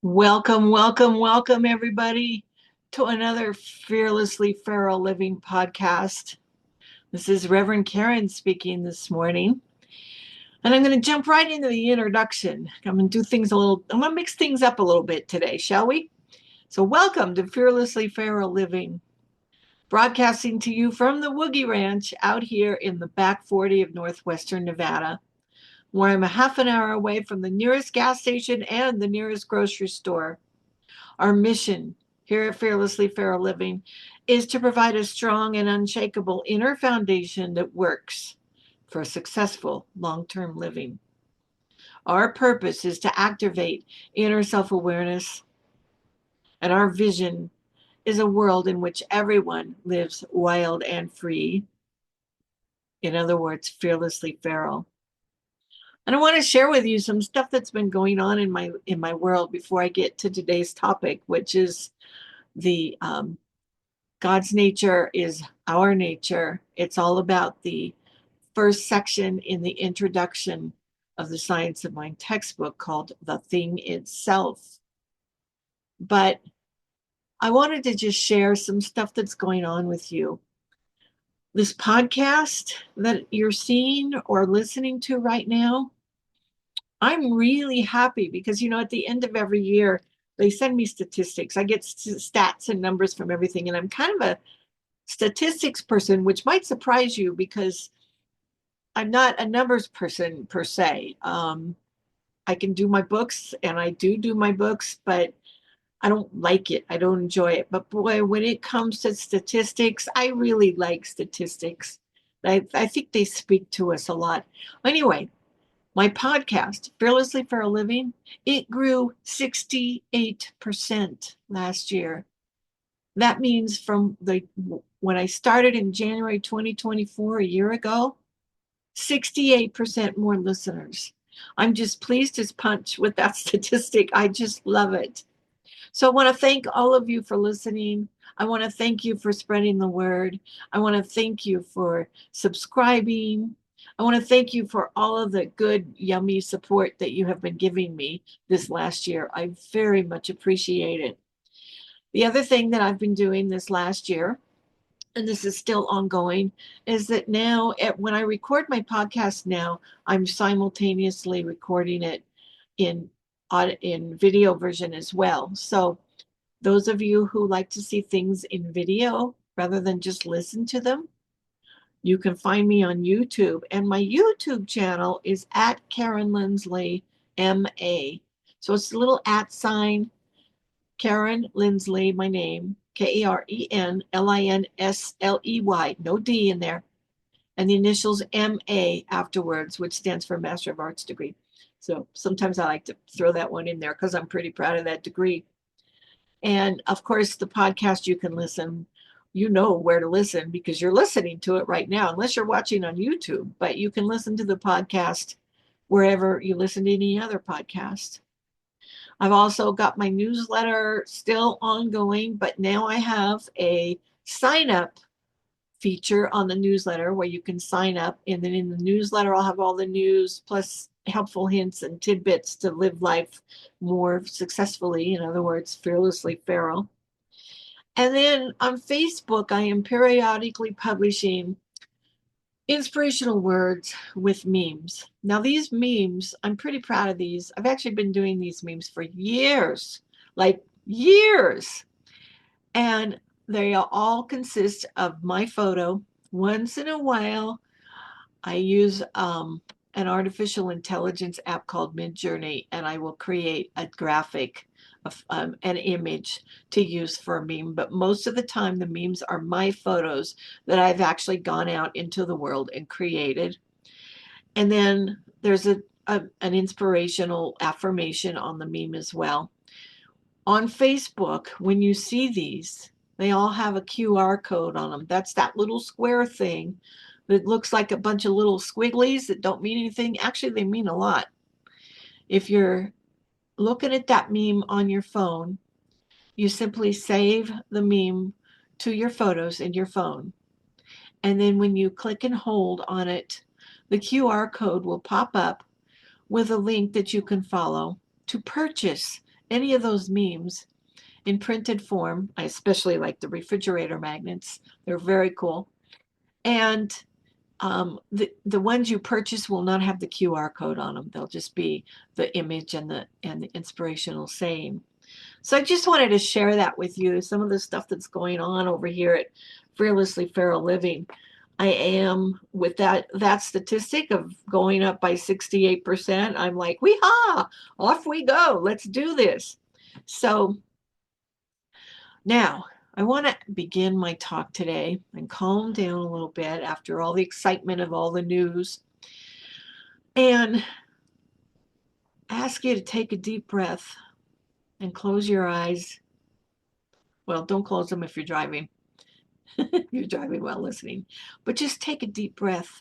Welcome, welcome, welcome, everybody, to another Fearlessly Feral Living podcast. This is Reverend Karen speaking this morning, and I'm going to jump right into the introduction. I'm going to I'm going to mix things up a little bit today, shall we? So, welcome to Fearlessly Feral Living, broadcasting to you from the Woogie Ranch out here in the back 40 of northwestern Nevada, where I'm a half an hour away from the nearest gas station and the nearest grocery store. Our mission here at Fearlessly Feral Living is to provide a strong and unshakable inner foundation that works for successful long-term living. Our purpose is to activate inner self-awareness, and our vision is a world in which everyone lives wild and free. In other words, fearlessly feral. And I want to share with you some stuff that's been going on in my world before I get to today's topic, which is the God's nature is our nature. It's all about the first section in the introduction of the Science of Mind textbook called The Thing Itself. But I wanted to just share some stuff that's going on with you. This podcast that you're seeing or listening to right now, I'm really happy because, at the end of every year, they send me statistics. I get stats and numbers from everything, and I'm kind of a statistics person, which might surprise you because I'm not a numbers person per se. I can do my books and I do my books, but I don't like it. I don't enjoy it. But boy, when it comes to statistics, I really like statistics. I think they speak to us a lot. Anyway, my podcast, Fearlessly for a Living, it grew 68% last year. That means when I started in January 2024, a year ago, 68% more listeners. I'm just pleased as punch with that statistic. I just love it. So I want to thank all of you for listening. I want to thank you for spreading the word. I want to thank you for subscribing. I want to thank you for all of the good, yummy support that you have been giving me this last year. I very much appreciate it. The other thing that I've been doing this last year, and this is still ongoing, is that now when I record my podcast now, I'm simultaneously recording it in video version as well. So those of you who like to see things in video rather than just listen to them, you can find me on YouTube. And my YouTube channel is at Karen Lindsley, MA. So it's a little at sign, Karen Lindsley, my name, KarenLinsley, no D in there, and the initials MA afterwards, which stands for Master of Arts degree. So sometimes I like to throw that one in there because I'm pretty proud of that degree. And of course, the podcast you can listen, you know where to listen because you're listening to it right now, unless you're watching on YouTube, but you can listen to the podcast wherever you listen to any other podcast. I've also got my newsletter still ongoing, but now I have a sign up feature on the newsletter where you can sign up. And then in the newsletter, I'll have all the news plus helpful hints and tidbits to live life more successfully. In other words, fearlessly feral. And then on Facebook, I am periodically publishing inspirational words with memes. Now, these memes, I'm pretty proud of these. I've actually been doing these memes for years, like years. And they all consist of my photo. Once in a while, I use an artificial intelligence app called Midjourney, and I will create a graphic, an image to use for a meme. But most of the time, the memes are my photos that I've actually gone out into the world and created. And then there's an inspirational affirmation on the meme as well. On Facebook, when you see these, they all have a QR code on them. That's that little square thing that looks like a bunch of little squigglies that don't mean anything. Actually, they mean a lot. If you're looking at that meme on your phone, you simply save the meme to your photos in your phone. And then when you click and hold on it, the QR code will pop up with a link that you can follow to purchase any of those memes in printed form. I especially like the refrigerator magnets. They're very cool. And the ones you purchase will not have the QR code on them. They'll just be the image and the inspirational saying. So I just wanted to share that with you. Some of the stuff that's going on over here at Fearlessly Feral Living. I am with that statistic of going up by 68%. I'm like, wee-haw, off we go. Let's do this. So now I want to begin my talk today and calm down a little bit after all the excitement of all the news and ask you to take a deep breath and close your eyes. Well, don't close them if you're driving. You're driving while listening, but just take a deep breath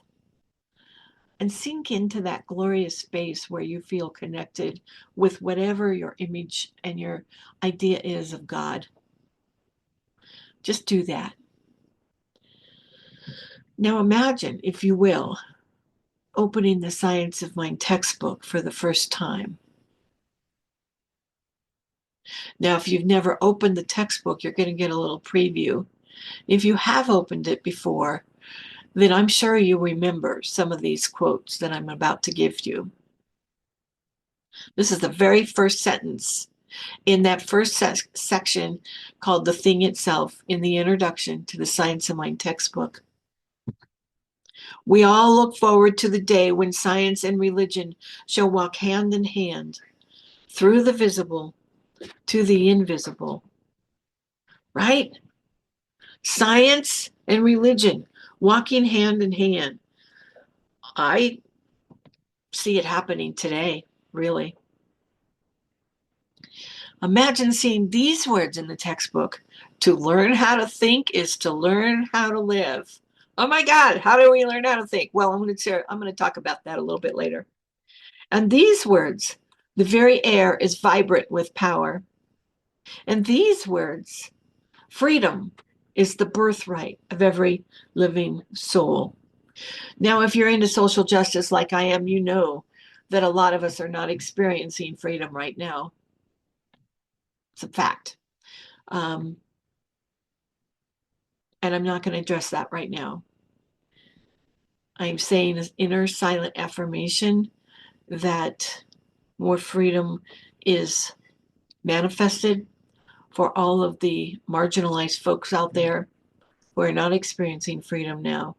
and sink into that glorious space where you feel connected with whatever your image and your idea is of God. Just do that. Now imagine, if you will, opening the Science of Mind textbook for the first time. Now, if you've never opened the textbook, you're going to get a little preview. If you have opened it before, then I'm sure you remember some of these quotes that I'm about to give you. This is the very first sentence in that first section called The Thing Itself in the introduction to the Science of Mind textbook. We all look forward to the day when science and religion shall walk hand in hand through the visible to the invisible. Right? Science and religion walking hand in hand. I see it happening today, really. Imagine seeing these words in the textbook. To learn how to think is to learn how to live. Oh my God, how do we learn how to think? Well, I'm going to talk about that a little bit later. And these words, the very air is vibrant with power. And these words, freedom is the birthright of every living soul. Now, if you're into social justice like I am, you know that a lot of us are not experiencing freedom right now. It's a fact. And I'm not going to address that right now. I'm saying this inner silent affirmation that more freedom is manifested for all of the marginalized folks out there who are not experiencing freedom now.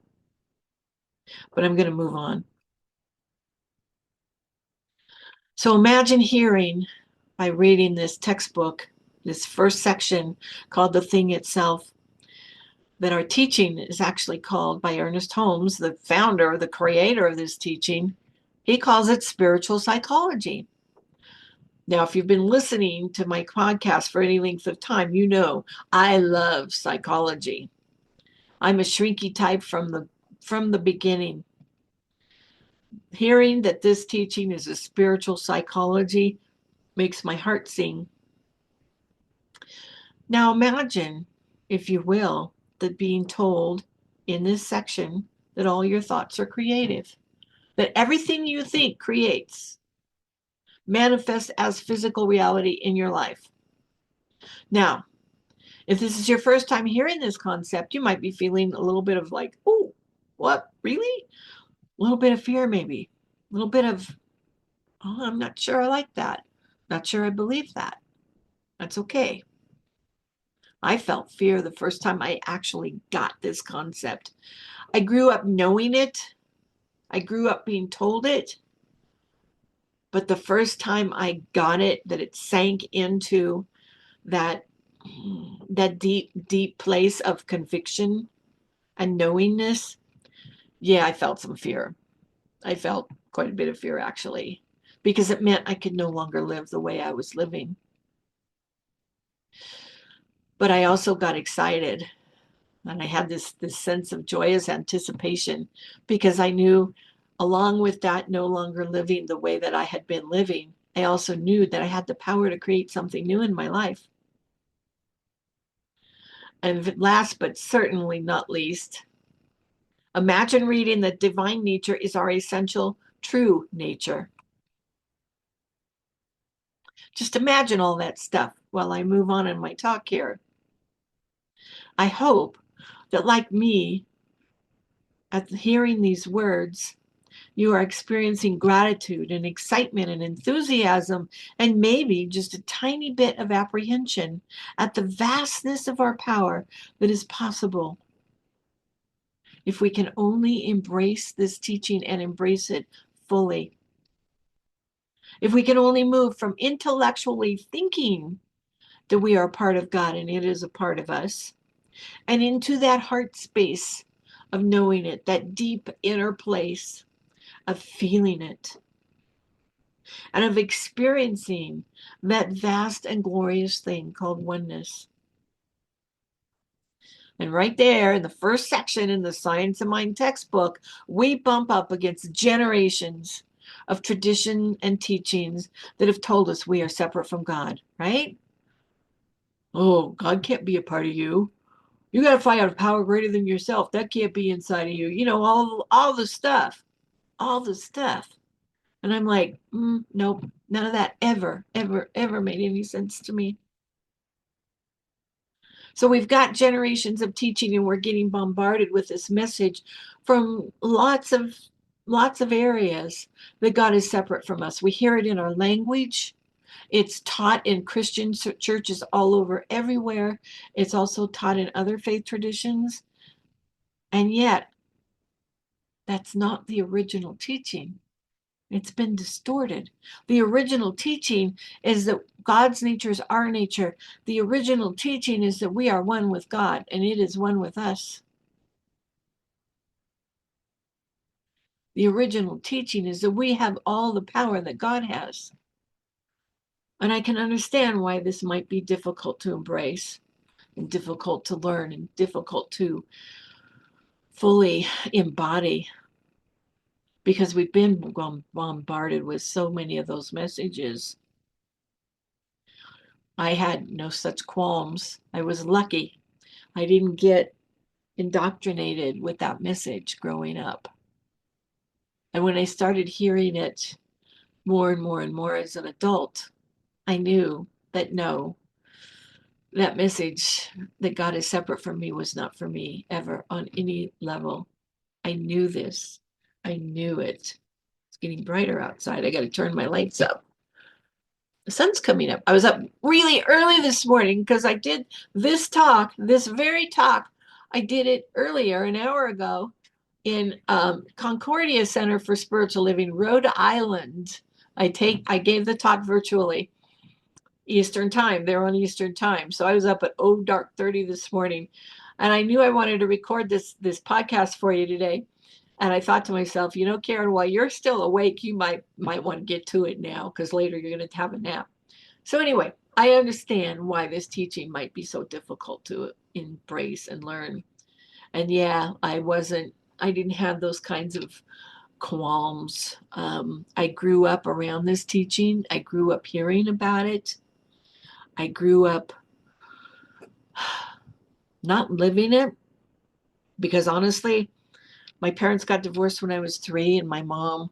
But I'm going to move on. So imagine hearing, by reading this textbook, this first section called The Thing Itself, that our teaching is actually called by Ernest Holmes, the founder, the creator of this teaching. He calls it spiritual psychology. Now, if you've been listening to my podcast for any length of time, you know I love psychology. I'm a shrinky type from the beginning. Hearing that this teaching is a spiritual psychology makes my heart sing. Now imagine, if you will, that being told in this section that all your thoughts are creative, that everything you think creates, manifests as physical reality in your life. Now, if this is your first time hearing this concept, you might be feeling a little bit of like, oh, what, really? A little bit of fear, maybe. A little bit of, oh, I'm not sure I like that. Not sure I believe that. That's okay. I felt fear the first time I actually got this concept. I grew up knowing it. I grew up being told it. But the first time I got it, that it sank into that deep, deep place of conviction and knowingness, yeah, I felt some fear. I felt quite a bit of fear, actually, because it meant I could no longer live the way I was living. But I also got excited, and I had this sense of joyous anticipation, because I knew, along with that no longer living the way that I had been living, I also knew that I had the power to create something new in my life. And last but certainly not least, imagine reading that divine nature is our essential true nature. Just imagine all that stuff while I move on in my talk here. I hope that, like me, at hearing these words, you are experiencing gratitude and excitement and enthusiasm, and maybe just a tiny bit of apprehension at the vastness of our power that is possible if we can only embrace this teaching and embrace it fully. If we can only move from intellectually thinking that we are a part of God and it is a part of us, and into that heart space of knowing it, that deep inner place of feeling it, and of experiencing that vast and glorious thing called oneness. And right there in the first section in the Science of Mind textbook, we bump up against generations of tradition and teachings that have told us we are separate from God, right? Oh, God can't be a part of you. You got to find out a power greater than yourself. That can't be inside of you. You know, all the stuff, all the stuff. And I'm like, nope, none of that ever, ever, ever made any sense to me. So we've got generations of teaching, and we're getting bombarded with this message from lots of areas that God is separate from us. We hear it in our language. It's taught in Christian churches all over everywhere. It's also taught in other faith traditions. And yet, that's not the original teaching. It's been distorted. The original teaching is that God's nature is our nature. The original teaching is that we are one with God and it is one with us. The original teaching is that we have all the power that God has. And I can understand why this might be difficult to embrace and difficult to learn and difficult to fully embody, because we've been bombarded with so many of those messages. I had no such qualms. I was lucky. I didn't get indoctrinated with that message growing up. And when I started hearing it more and more and more as an adult, I knew that no, that message that God is separate from me was not for me ever on any level. I knew this. I knew it. It's getting brighter outside. I got to turn my lights up. The sun's coming up. I was up really early this morning because I did this talk, this very talk. I did it earlier, an hour ago, in Concordia Center for Spiritual Living, Rhode Island. I gave the talk virtually, Eastern time. They're on Eastern time, so I was up at dark 30 this morning, and I knew I wanted to record this podcast for you today. And I thought to myself, you know, Karen, while you're still awake, you might want to get to it now because later you're going to have a nap. So anyway, I understand why this teaching might be so difficult to embrace and learn. And yeah, I didn't have those kinds of qualms. I grew up around this teaching. I grew up hearing about it. I grew up not living it because honestly, my parents got divorced when I was 3, and my mom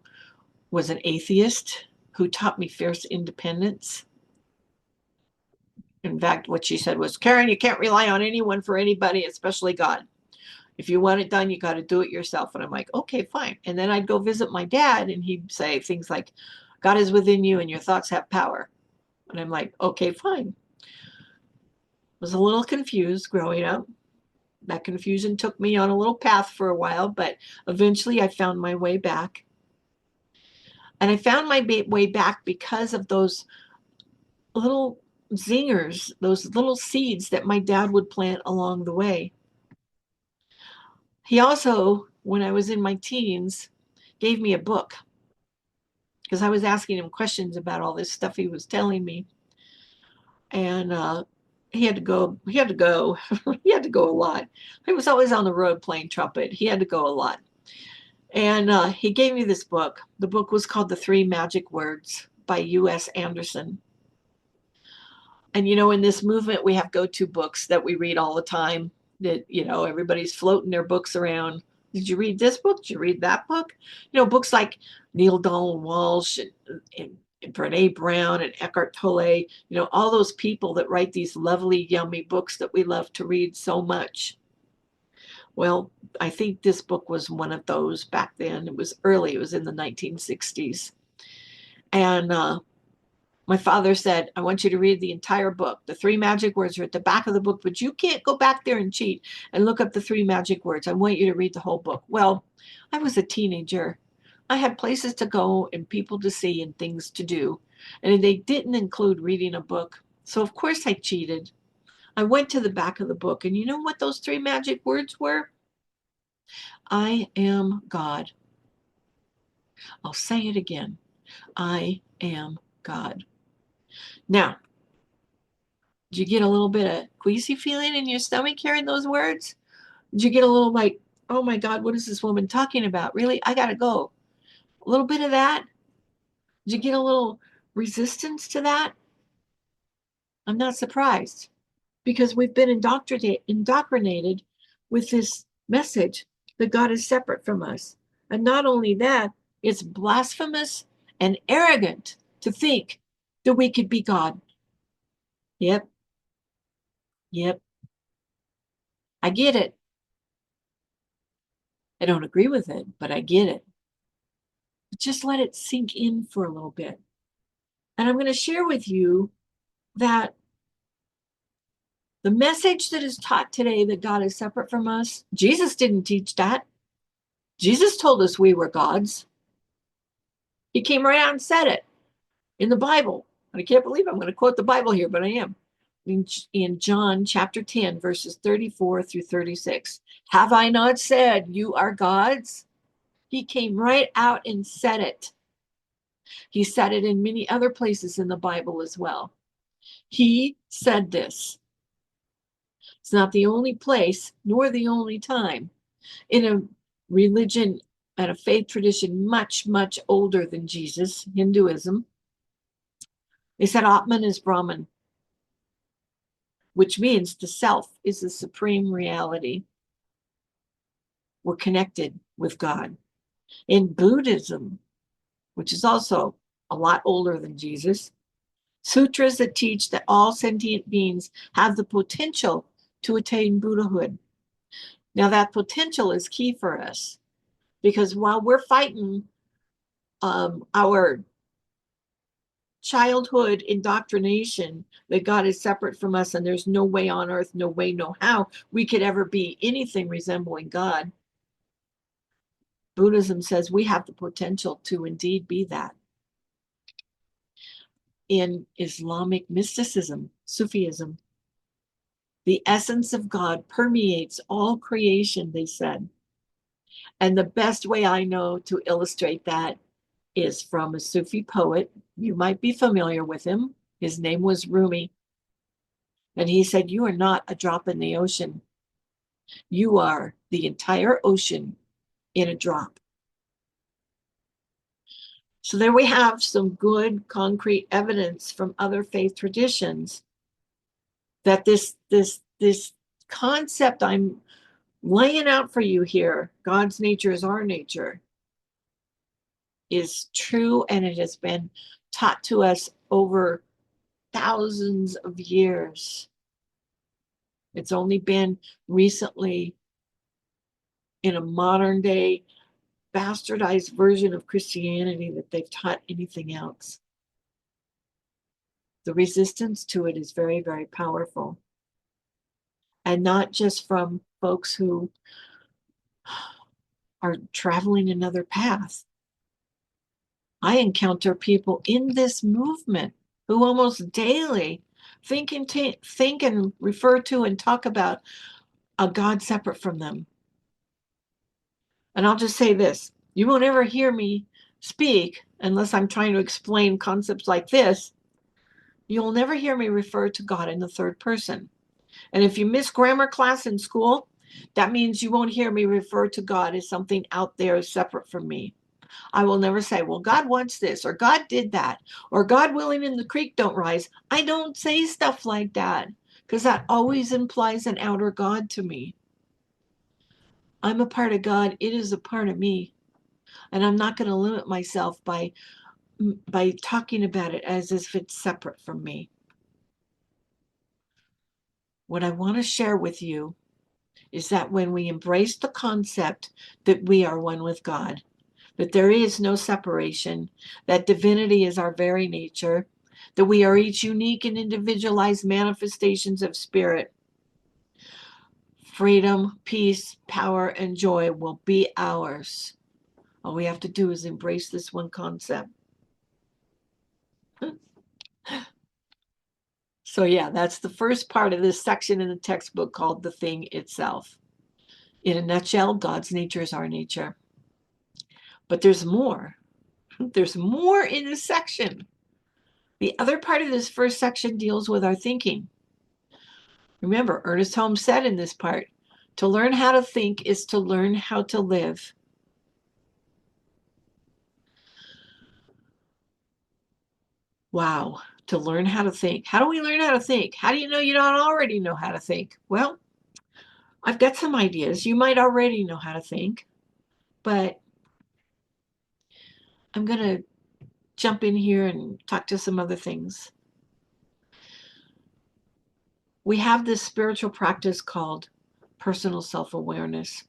was an atheist who taught me fierce independence. In fact, what she said was, Karen, you can't rely on anyone for anybody, especially God. If you want it done, you got to do it yourself. And I'm like, okay, fine. And then I'd go visit my dad, and he'd say things like, God is within you and your thoughts have power. And I'm like, okay, fine. Was a little confused growing up. That confusion took me on a little path for a while, but eventually I found my way back. And I found my way back because of those little zingers, those little seeds that my dad would plant along the way. He also, when I was in my teens, gave me a book because I was asking him questions about all this stuff he was telling me. And he had to go, he had to go, he had to go a lot. He was always on the road playing trumpet. He had to go a lot. And he gave me this book. The book was called The Three Magic Words by U.S. Anderson. And, you know, in this movement, we have go-to books that we read all the time that, you know, everybody's floating their books around. Did you read this book? Did you read that book? You know, books like Neil Donald Walsh and Brene Brown and Eckhart Tolle, all those people that write these lovely, yummy books that we love to read so much. Well, I think this book was one of those back then. It was early, it was in the 1960s. And my father said, I want you to read the entire book. The three magic words are at the back of the book, but you can't go back there and cheat and look up the three magic words. I want you to read the whole book. Well, I was a teenager. I had places to go and people to see and things to do. And they didn't include reading a book. So, of course, I cheated. I went to the back of the book. And you know what those three magic words were? I am God. I'll say it again. I am God. Now, did you get a little bit of queasy feeling in your stomach hearing those words? Did you get a little like, oh my God, what is this woman talking about? Really? I got to go. A little bit of that? Did you get a little resistance to that? I'm not surprised because we've been indoctrinated with this message that God is separate from us. And not only that, it's blasphemous and arrogant to think that we could be God. Yep, yep, I get it. I don't agree with it, but I get it. But just let it sink in for a little bit. And I'm going to share with you that the message that is taught today that God is separate from us, Jesus didn't teach that. Jesus told us we were gods. He came right out and said it in the Bible. And I can't believe I'm going to quote the Bible here, but I am. In John chapter 10, verses 34 through 36. Have I not said you are gods? He came right out and said it. He said it in many other places in the Bible as well. He said this. It's not the only place, nor the only time in a religion and a faith tradition much, much older than Jesus, Hinduism. They said Atman is Brahman, which means the self is the supreme reality. We're connected with God. In Buddhism, which is also a lot older than Jesus, sutras that teach that all sentient beings have the potential to attain Buddhahood. Now, that potential is key for us because while we're fighting our childhood indoctrination that God is separate from us and there's no way on earth, no way, no how we could ever be anything resembling God, Buddhism says we have the potential to indeed be that. In Islamic mysticism, Sufism, the essence of God permeates all creation, they said. And the best way I know to illustrate that is from a Sufi poet. You might be familiar with him. His name was Rumi. And he said, you are not a drop in the ocean. You are the entire ocean in a drop. So there we have some good concrete evidence from other faith traditions that this concept I'm laying out for you here, God's nature is our nature, is true, and it has been taught to us over thousands of years. It's only been recently in a modern day bastardized version of Christianity that they've taught anything else. The resistance to it is very, very powerful. And not just from folks who are traveling another path. I encounter people in this movement who almost daily think and refer to and talk about a God separate from them. And I'll just say this, you won't ever hear me speak unless I'm trying to explain concepts like this. You'll never hear me refer to God in the third person. And if you miss grammar class in school, that means you won't hear me refer to God as something out there separate from me. I will never say, well, God wants this, or God did that, or God willing and the creek don't rise. I don't say stuff like that because that always implies an outer God to me. I'm a part of God. It is a part of me. And I'm not going to limit myself by by talking about it as if it's separate from me. What I want to share with you is that when we embrace the concept that we are one with God, that there is no separation, that divinity is our very nature, that we are each unique and individualized manifestations of spirit, freedom, peace, power, and joy will be ours. All we have to do is embrace this one concept. So yeah, that's the first part of this section in the textbook called The Thing Itself. In a nutshell, God's nature is our nature. But there's more. There's more in this section. The other part of this first section deals with our thinking. Remember, Ernest Holmes said in this part, to learn how to think is to learn how to live. Wow, to learn how to think. How do we learn how to think? How do you know you don't already know how to think? Well, I've got some ideas. You might already know how to think, but I'm going to jump in here and talk to some other things. We have this spiritual practice called personal self-awareness.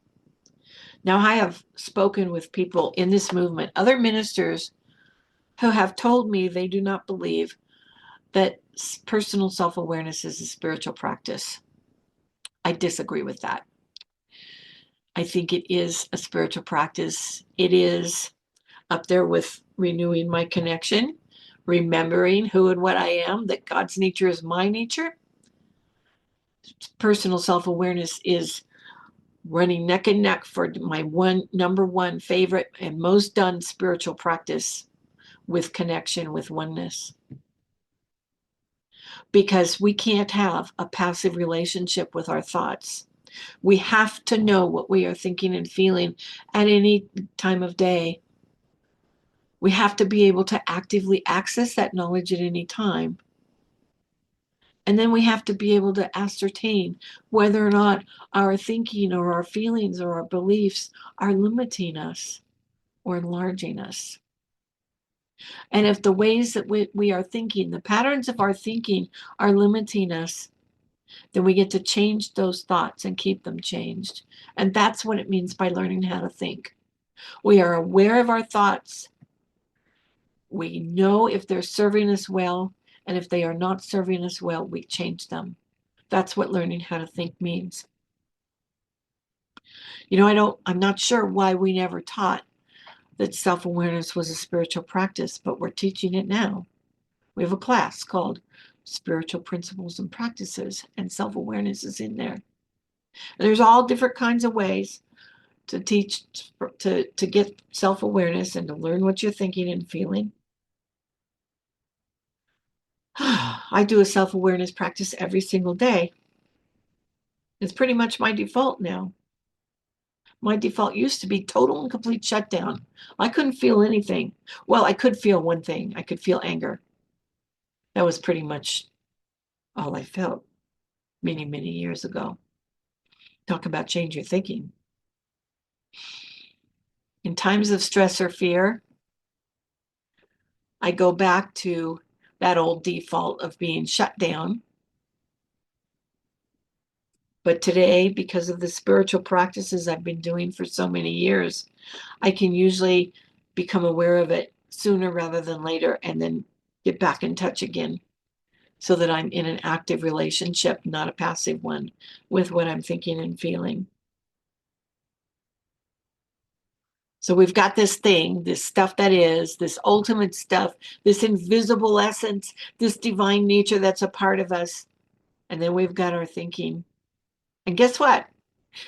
Now, I have spoken with people in this movement, other ministers who have told me they do not believe that personal self-awareness is a spiritual practice. I disagree with that. I think it is a spiritual practice. It is up there with renewing my connection, remembering who and what I am, that God's nature is my nature. Personal self-awareness is running neck and neck for my number one favorite and most done spiritual practice with connection with oneness. Because we can't have a passive relationship with our thoughts. We have to know what we are thinking and feeling at any time of day. We have to be able to actively access that knowledge at any time. And then we have to be able to ascertain whether or not our thinking or our feelings or our beliefs are limiting us or enlarging us. And if the ways that we are thinking, the patterns of our thinking are limiting us, then we get to change those thoughts and keep them changed. And that's what it means by learning how to think. We are aware of our thoughts. We know if they're serving us well, and if they are not serving us well, we change them. That's what learning how to think means. You know, I'm not sure why we never taught that self-awareness was a spiritual practice, but we're teaching it now. We have a class called Spiritual Principles and Practices, and self-awareness is in there. And there's all different kinds of ways to teach, to get self-awareness and to learn what you're thinking and feeling. I do a self-awareness practice every single day. It's pretty much my default now. My default used to be total and complete shutdown. I couldn't feel anything. Well, I could feel one thing. I could feel anger. That was pretty much all I felt many, many years ago. Talk about change your thinking. In times of stress or fear, I go back to that old default of being shut down. But today, because of the spiritual practices I've been doing for so many years, I can usually become aware of it sooner rather than later and then get back in touch again so that I'm in an active relationship, not a passive one, with what I'm thinking and feeling. So we've got this thing, this stuff that is, this ultimate stuff, this invisible essence, this divine nature that's a part of us. And then we've got our thinking. And guess what?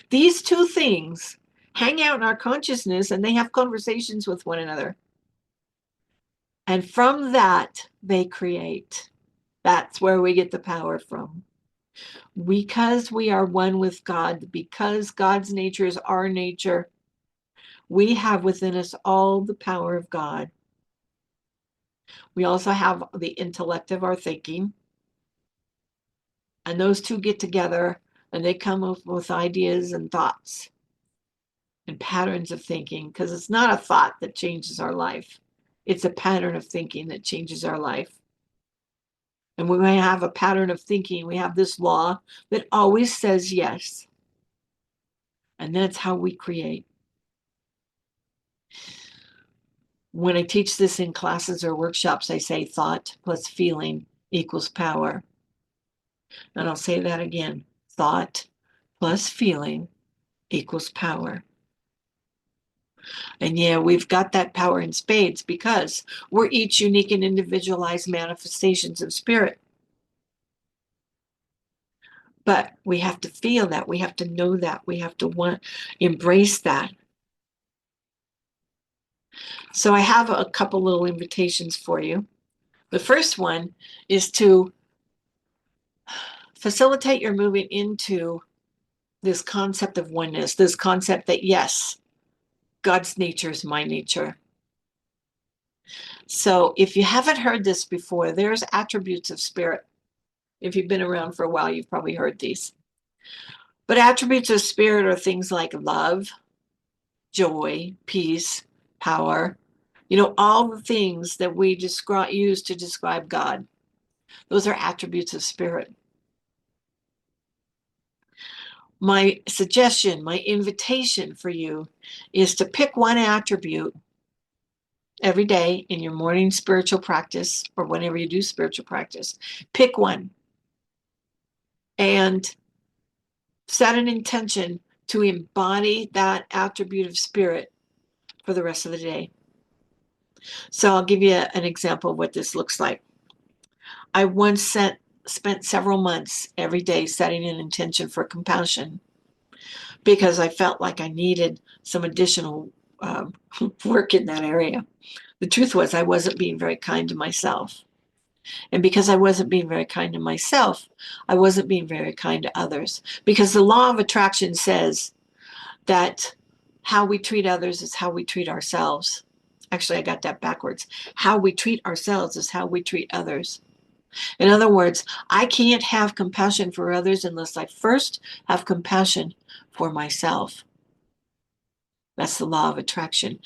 These two things hang out in our consciousness and they have conversations with one another. And from that, they create. That's where we get the power from. Because we are one with God, because God's nature is our nature, we have within us all the power of God. We also have the intellect of our thinking. And those two get together and they come up with ideas and thoughts and patterns of thinking, because it's not a thought that changes our life. It's a pattern of thinking that changes our life. And when we have a pattern of thinking, we have this law that always says yes. And that's how we create. When I teach this in classes or workshops, I say thought plus feeling equals power. And I'll say that again. Thought plus feeling equals power. And yeah, we've got that power in spades because we're each unique and individualized manifestations of spirit. But we have to feel that. We have to know that. We have to embrace that. So I have a couple little invitations for you. The first one is to facilitate your moving into this concept of oneness, this concept that, yes, God's nature is my nature. So if you haven't heard this before, there's attributes of spirit. If you've been around for a while, you've probably heard these. But attributes of spirit are things like love, joy, peace, power, all the things that we use to describe God. Those are attributes of spirit. My suggestion, my invitation for you is to pick one attribute every day in your morning spiritual practice or whenever you do spiritual practice. Pick one and set an intention to embody that attribute of spirit for the rest of the day. So I'll give you an example of what this looks like. I once spent several months every day setting an intention for compassion because I felt like I needed some additional work in that area. The truth was I wasn't being very kind to myself. And because I wasn't being very kind to myself, I wasn't being very kind to others. Because the law of attraction says that how we treat others is how we treat ourselves. Actually, I got that backwards. How we treat ourselves is how we treat others. In other words, I can't have compassion for others unless I first have compassion for myself. That's the law of attraction.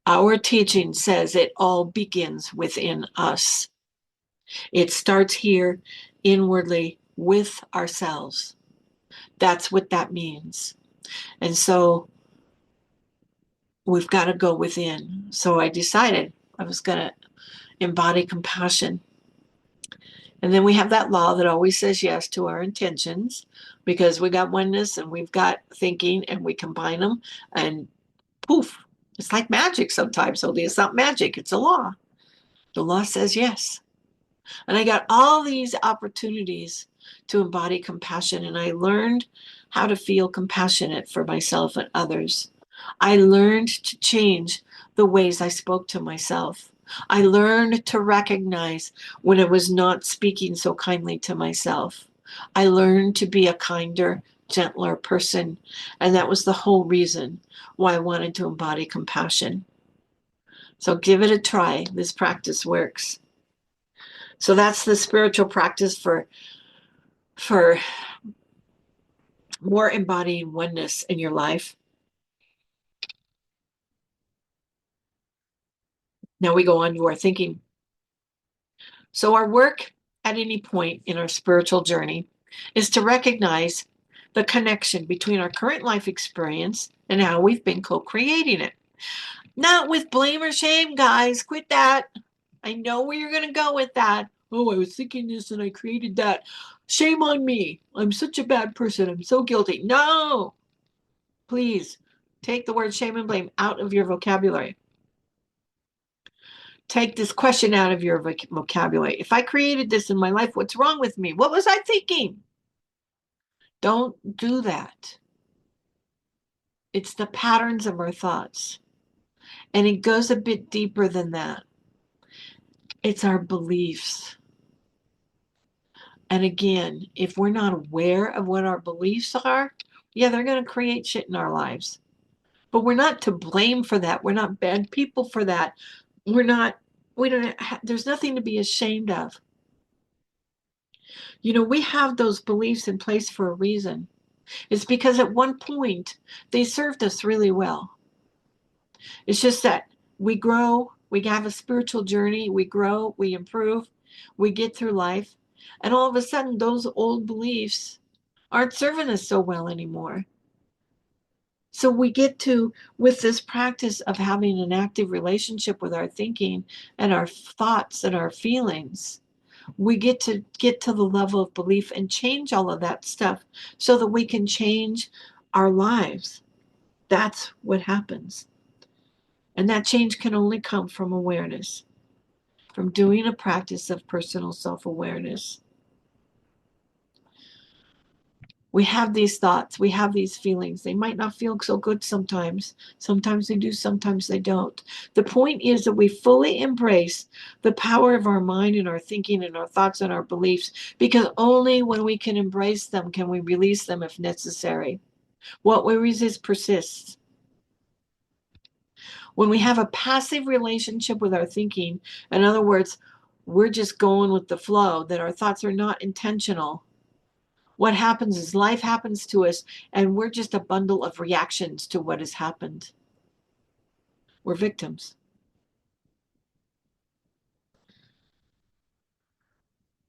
Our teaching says it all begins within us. It starts here inwardly with ourselves. That's what that means. And so we've got to go within. So I decided I was going to embody compassion. And then we have that law that always says yes to our intentions because we got oneness and we've got thinking and we combine them and poof, it's like magic sometimes, only it's not magic, it's a law. The law says yes. And I got all these opportunities to embody compassion, and I learned how to feel compassionate for myself and others. I learned to change the ways I spoke to myself. I learned to recognize when I was not speaking so kindly to myself. I learned to be a kinder, gentler person, and that was the whole reason why I wanted to embody compassion. So give it a try. This practice works. So that's the spiritual practice for more embodying oneness in your life. Now we go on to our thinking. So our work at any point in our spiritual journey is to recognize the connection between our current life experience and how we've been co-creating it. Not with blame or shame, guys. Quit that. I know where you're going to go with that. Oh, I was thinking this and I created that. Shame on me. I'm such a bad person. I'm so guilty. No, please take the word shame and blame out of your vocabulary. Take this question out of your vocabulary. If I created this in my life, what's wrong with me? What was I thinking? Don't do that. It's the patterns of our thoughts. And it goes a bit deeper than that. It's our beliefs. And again, if we're not aware of what our beliefs are, yeah, they're going to create shit in our lives. But we're not to blame for that. We're not bad people for that. There's nothing to be ashamed of. We have those beliefs in place for a reason. It's because at one point they served us really well. It's just that we grow, We have a spiritual journey, we grow, we improve, we get through life, and all of a sudden those old beliefs aren't serving us so well anymore. So we get to, with this practice of having an active relationship with our thinking and our thoughts and our feelings, we get to the level of belief and change all of that stuff so that we can change our lives. That's what happens. And that change can only come from awareness, from doing a practice of personal self-awareness. We have these thoughts, we have these feelings. They might not feel so good sometimes. Sometimes they do, sometimes they don't. The point is that we fully embrace the power of our mind and our thinking and our thoughts and our beliefs, because only when we can embrace them can we release them if necessary. What we resist persists. When we have a passive relationship with our thinking, in other words, we're just going with the flow, that our thoughts are not intentional, what happens is life happens to us and we're just a bundle of reactions to what has happened. We're victims.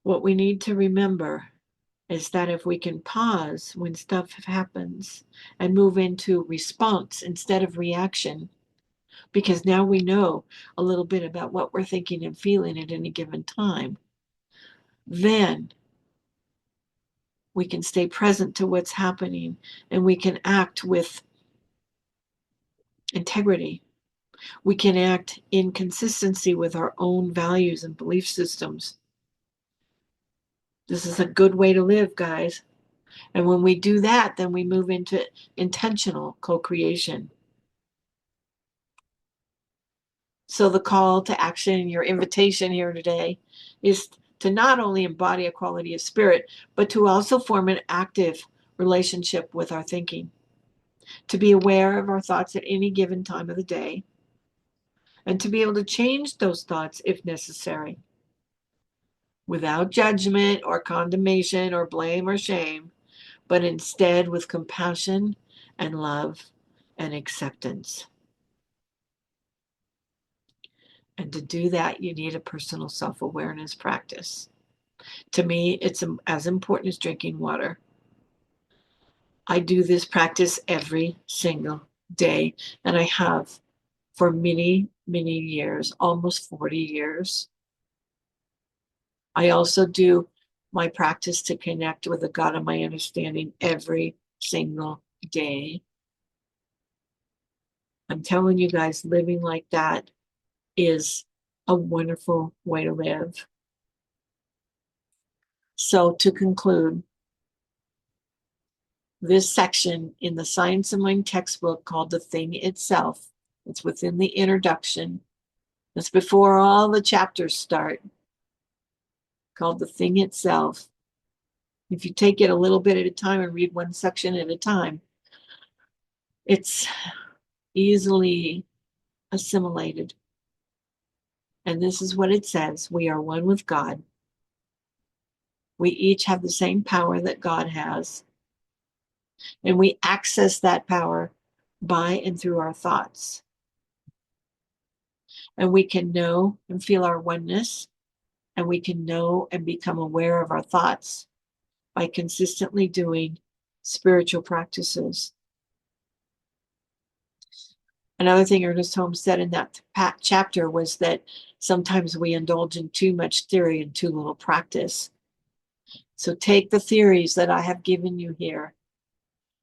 What we need to remember is that if we can pause when stuff happens and move into response instead of reaction, because now we know a little bit about what we're thinking and feeling at any given time, then we can stay present to what's happening and we can act with integrity. We can act in consistency with our own values and belief systems. This is a good way to live, guys. And when we do that, then we move into intentional co-creation. So the call to action, your invitation here today, is to not only embody a quality of spirit, but to also form an active relationship with our thinking, to be aware of our thoughts at any given time of the day, and to be able to change those thoughts if necessary, without judgment or condemnation or blame or shame, but instead with compassion and love and acceptance. And to do that, you need a personal self-awareness practice. To me, it's as important as drinking water. I do this practice every single day, and I have for many, many years, almost 40 years. I also do my practice to connect with the God of my understanding every single day. I'm telling you guys, living like that is a wonderful way to live. So to conclude, this section in the Science of Mind textbook called The Thing Itself, it's within the introduction, it's before all the chapters start, called The Thing Itself. If you take it a little bit at a time and read one section at a time, it's easily assimilated. And this is what it says: we are one with God. We each have the same power that God has. And we access that power by and through our thoughts. And we can know and feel our oneness, and we can know and become aware of our thoughts by consistently doing spiritual practices. Another thing Ernest Holmes said in that chapter was that sometimes we indulge in too much theory and too little practice. So take the theories that I have given you here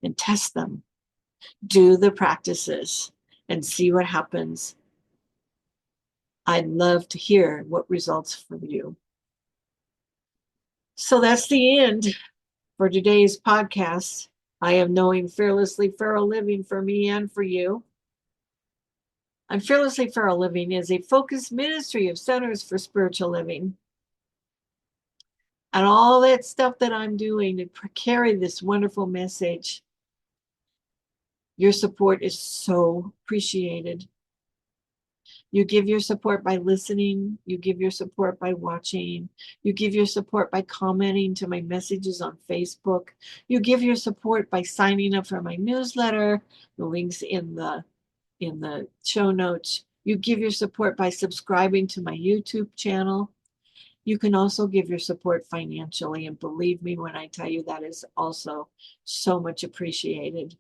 and test them. Do the practices and see what happens. I'd love to hear what results for you. So that's the end for today's podcast. I am knowing Fearlessly Feral Living for me and for you. And Fearlessly Feral Living is a focused ministry of centers for spiritual living. And all that stuff that I'm doing to carry this wonderful message, your support is so appreciated. You give your support by listening. You give your support by watching. You give your support by commenting to my messages on Facebook. You give your support by signing up for my newsletter. The links in the show notes. You give your support by subscribing to my YouTube channel. You can also give your support financially, and believe me when I tell you that is also so much appreciated.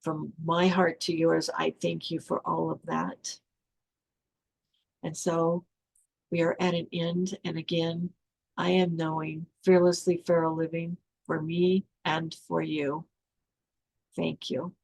From my heart to yours, I thank you for all of that. And so we are at an end. And again, I am knowing fearlessly feral living for me and for you. Thank you.